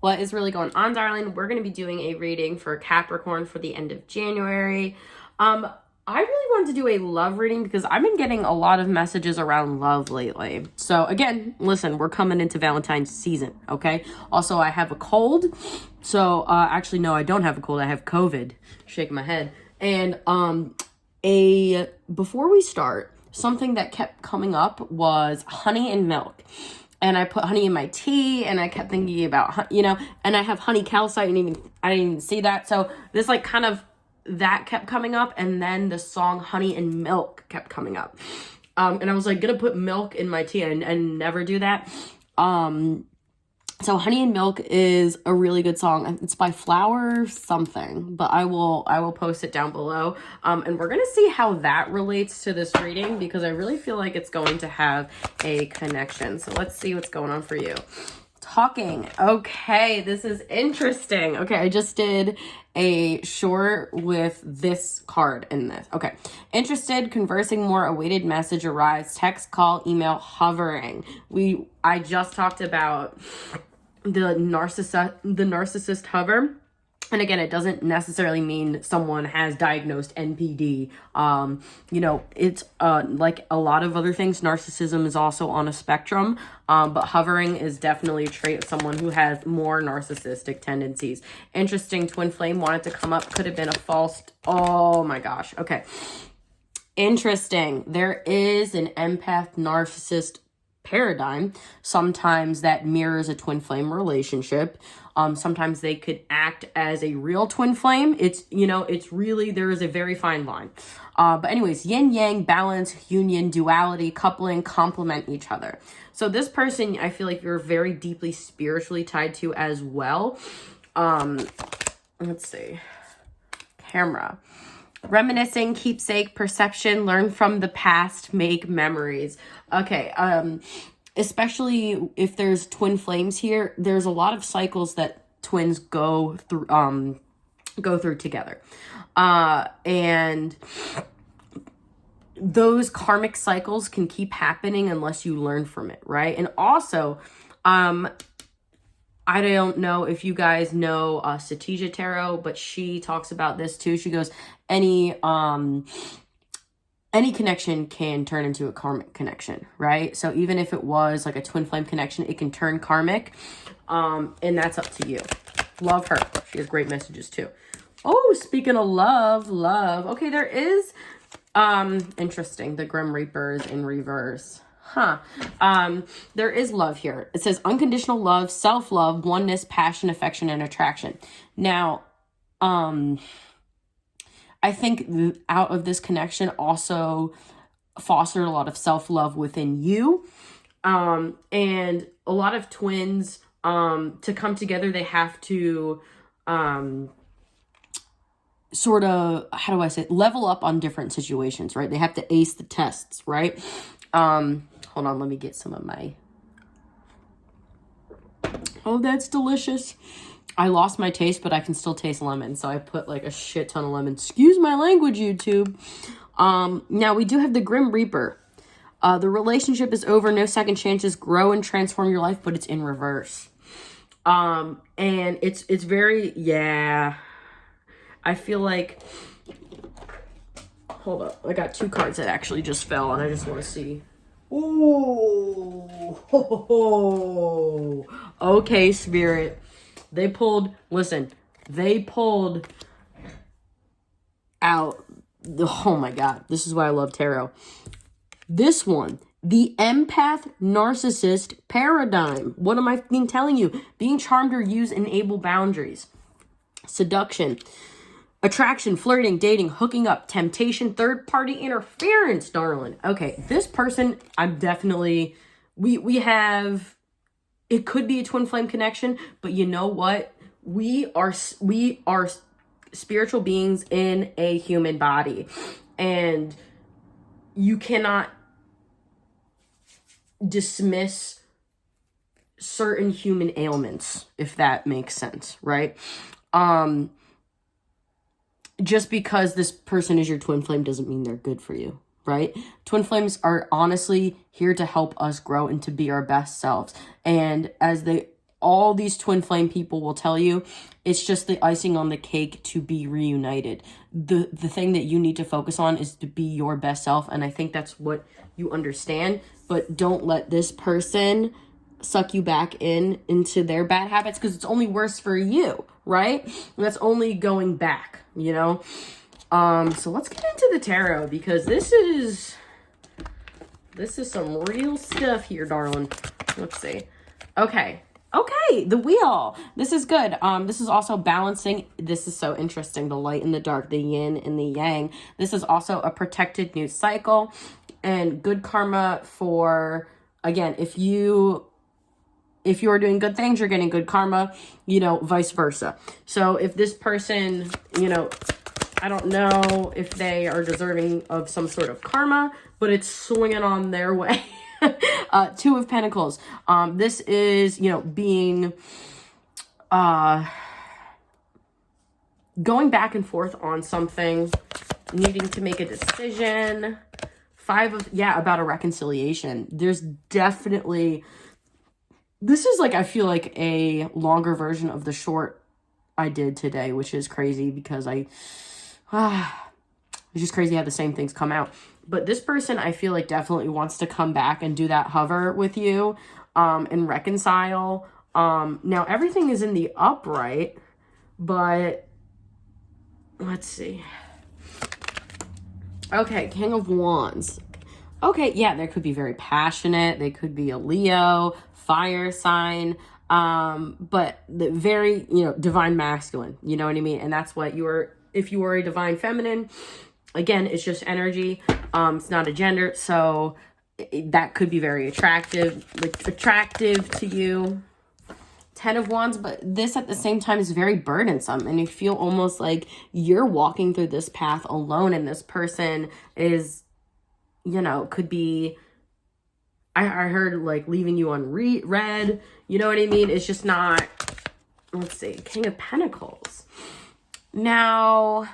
What is really going on, darling? We're going to be doing a reading for Capricorn for the end of January. I really wanted to do a love reading because I've been getting a lot of messages around love lately. So again, listen, we're coming into Valentine's season, okay? Also, I have a cold. So actually, no, I don't have a cold. I have COVID. Shaking my head. And before we start, something that kept coming up was honey and milk. And I put honey in my tea, and I kept thinking about, and I have honey calcite, and I didn't even see that. So this that kept coming up, and then the song Honey and Milk kept coming up. And I was like, gonna put milk in my tea, and never do that. So Honey and Milk is a really good song. It's by Flower something, but I will post it down below. And we're gonna see how that relates to this reading, because I really feel like it's going to have a connection. So let's see what's going on for you. Talking. Okay, this is interesting. Okay, I just did a short with this card in this. Okay. Interested, conversing more, awaited message arrives, text, call, email, hovering. I just talked about the narcissist hover. And again, it doesn't necessarily mean someone has diagnosed NPD. It's like a lot of other things. Narcissism is also on a spectrum, but hovering is definitely a trait of someone who has more narcissistic tendencies. Interesting, twin flame wanted to come up. Could have been a false. Oh my gosh. Okay. Interesting. There is an empath narcissist paradigm. Sometimes that mirrors a twin flame relationship. Sometimes they could act as a real twin flame. It's really, there is a very fine line. But anyways, yin yang, balance, union, duality, coupling, complement each other. So this person, I feel like you're very deeply spiritually tied to as well. Let's see. Camera. Reminiscing, keepsake, perception, learn from the past, make memories. Okay, especially if there's twin flames here, there's a lot of cycles that twins go through together. And those karmic cycles can keep happening unless you learn from it, right? And also, I don't know if you guys know Satija Tarot, but she talks about this too. She goes, any connection can turn into a karmic connection, right? So even if it was like a twin flame connection, it can turn karmic, and that's up to you. Love her. She has great messages too. Oh, speaking of love. Okay, there is, interesting. The Grim Reaper is in reverse. There is love here. It says unconditional love, self-love, oneness, passion, affection, and attraction. Now, I think out of this connection also fostered a lot of self-love within you. And a lot of twins, to come together, they have to, sort of, how do I say it? Level up on different situations, right? They have to ace the tests, right? Hold on, let me get some of my... Oh, that's delicious. I lost my taste, but I can still taste lemon, so I put like a shit ton of lemon. Excuse my language, YouTube. Now, we do have the Grim Reaper. The relationship is over, no second chances, grow and transform your life, but it's in reverse. And it's very, yeah. I feel like... Hold up, I got two cards that actually just fell, and I just want to see... Ooh, okay, Spirit. They pulled out, oh my God, this is why I love tarot. This one, the empath narcissist paradigm. What am I telling you? Being charmed or use enable boundaries. Seduction. Attraction, flirting, dating, hooking up, temptation, third-party interference, darling. Okay, this person, I'm definitely... We have... It could be a twin flame connection, but you know what? We are spiritual beings in a human body. And you cannot dismiss certain human ailments, if that makes sense, right? Just because this person is your twin flame doesn't mean they're good for you, right? Twin flames are honestly here to help us grow and to be our best selves. And as all these twin flame people will tell you it's just the icing on the cake to be reunited. The thing that you need to focus on is to be your best self, and I think that's what you understand. But don't let this person suck you back into their bad habits, because it's only worse for you, right? And that's only going back, you know? So let's get into the tarot, because this is some real stuff here, darling. Let's see. Okay, the wheel. This is good. This is also balancing. This is so interesting. The light and the dark, the yin and the yang. This is also a protected new cycle and good karma for, again, if you are doing good things, you're getting good karma, you know, vice versa. So if this person, you know, I don't know if they are deserving of some sort of karma, but it's swinging on their way. Two of Pentacles. This is, you know, being, going back and forth on something, needing to make a decision. About a reconciliation. There's definitely, this is like, I feel like a longer version of the short I did today, which is crazy because it's just crazy how the same things come out. But this person, I feel like, definitely wants to come back and do that hover with you, and reconcile. Now everything is in the upright, but let's see. Okay, King of Wands. Okay, yeah, they could be very passionate. They could be a Leo, fire sign, but the very, you know, divine masculine, you know what I mean? And that's what if you are a divine feminine, again, it's just energy. It's not a gender, so that could be very attractive to you. 10 of Wands, but this at the same time is very burdensome, and you feel almost like you're walking through this path alone, and this person is, you know, could be, I heard, like, leaving you on red, you know what I mean? It's just not, let's see, King of Pentacles. Now,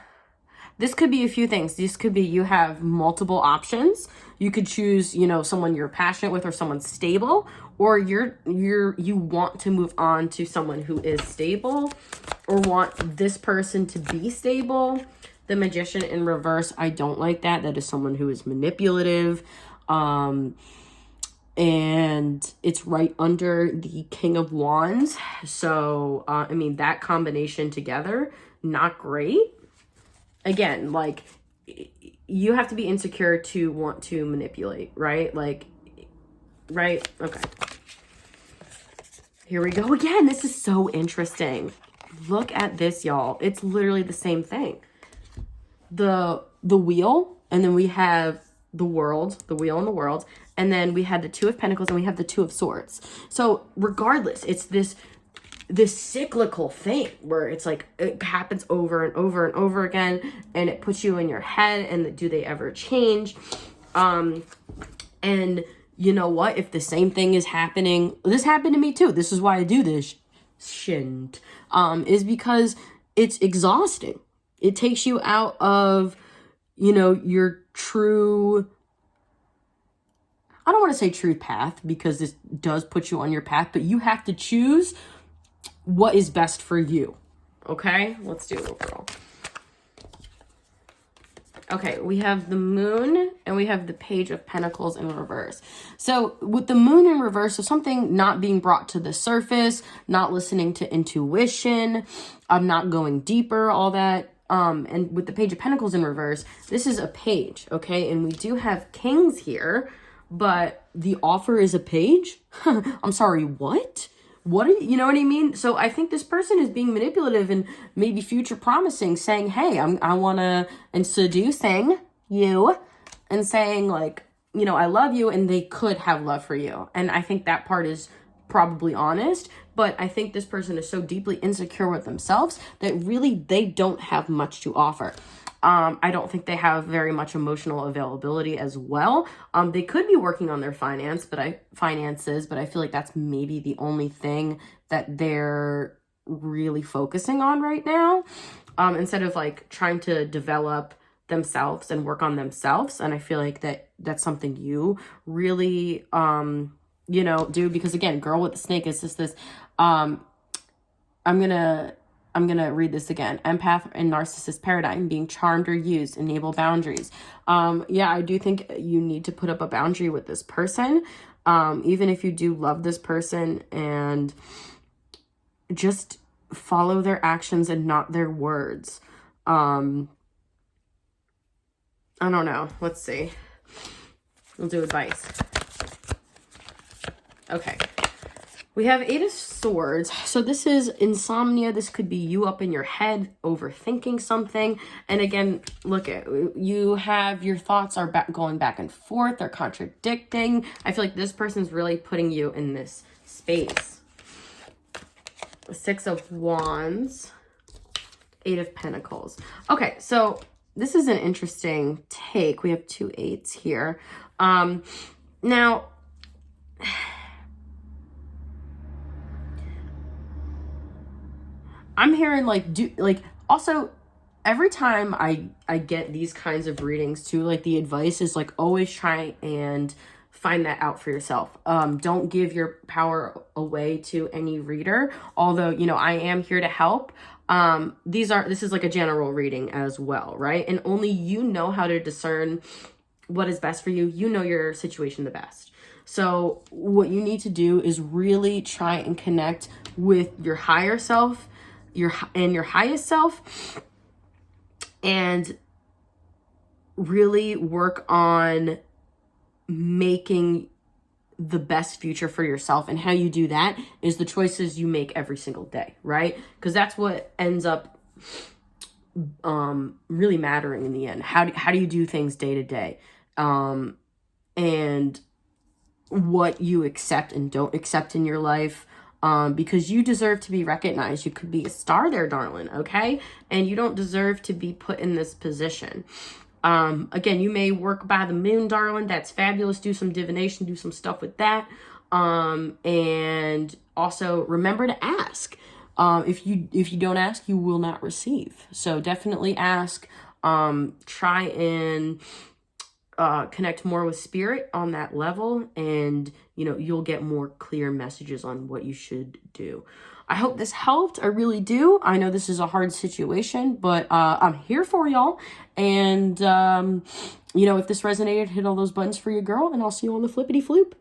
this could be a few things. This could be you have multiple options. You could choose, you know, someone you're passionate with or someone stable, or you want to move on to someone who is stable or want this person to be stable. The Magician in reverse, I don't like that. That is someone who is manipulative. And it's right under the King of Wands. So, I mean, that combination together, not great. Again, like, you have to be insecure to want to manipulate, right? Like, right? Okay. Here we go again. This is so interesting. Look at this, y'all. It's literally the same thing. The wheel, and then we have the world, the wheel and the world, and then we had the Two of Pentacles, and we have the Two of Swords. So regardless, it's this cyclical thing where it's like it happens over and over and over again, and it puts you in your head, and do they ever change? And you know what? If the same thing is happening, this happened to me too. This is why I do this shit, is because it's exhausting. It takes you out of, you know, your true, I don't want to say true path, because this does put you on your path, but you have to choose what is best for you. Okay, let's do overall. Okay, we have the Moon and we have the Page of Pentacles in reverse. So with the Moon in reverse, so something not being brought to the surface, not listening to intuition, not going deeper, all that. And with the Page of Pentacles in reverse, this is a page, okay? And we do have kings here, but the offer is a page? I'm sorry, what? What are you know what I mean? So I think this person is being manipulative and maybe future promising, saying, hey, I want to, and seducing you and saying, like, you know, I love you, and they could have love for you. And I think that part is probably honest, but I think this person is so deeply insecure with themselves that really they don't have much to offer. I don't think they have very much emotional availability as well. They could be working on their finances, but I feel like that's maybe the only thing that they're really focusing on right now, instead of like trying to develop themselves and work on themselves. And I feel like that's something you really, you know, do, because again, girl with the snake is just this, I'm gonna read this again. Empath and narcissist paradigm: being charmed or used, enable boundaries. Yeah, I do think you need to put up a boundary with this person, even if you do love this person, and just follow their actions and not their words. I don't know. Let's see. We'll do advice. Okay. We have 8 of Swords. So this is insomnia. This could be you up in your head, overthinking something. And again, look at, you have your thoughts are going back and forth. They're contradicting. I feel like this person's really putting you in this space. 6 of Wands. 8 of Pentacles. Okay, so this is an interesting take. We have 2 8s here. Now, I'm hearing also every time I get these kinds of readings too, like the advice is like always try and find that out for yourself. Don't give your power away to any reader, although, you know, I am here to help. This is like a general reading as well, right? And only you know how to discern what is best for you. You know your situation the best. So what you need to do is really try and connect with your higher self, your highest self, and really work on making the best future for yourself. And how you do that is the choices you make every single day, right? Because that's what ends up really mattering in the end. How do you do things day to day, and what you accept and don't accept in your life, because you deserve to be recognized. You could be a star there, darling, okay? And you don't deserve to be put in this position. Again, you may work by the moon, darling. That's fabulous. Do some divination, do some stuff with that. And also remember to ask. If you don't ask, you will not receive. So definitely ask. Try and connect more with spirit on that level, and you know, you'll get more clear messages on what you should do. I hope this helped. I really do. I know this is a hard situation, but I'm here for y'all. And you know, if this resonated, hit all those buttons for your girl, and I'll see you on the flippity floop.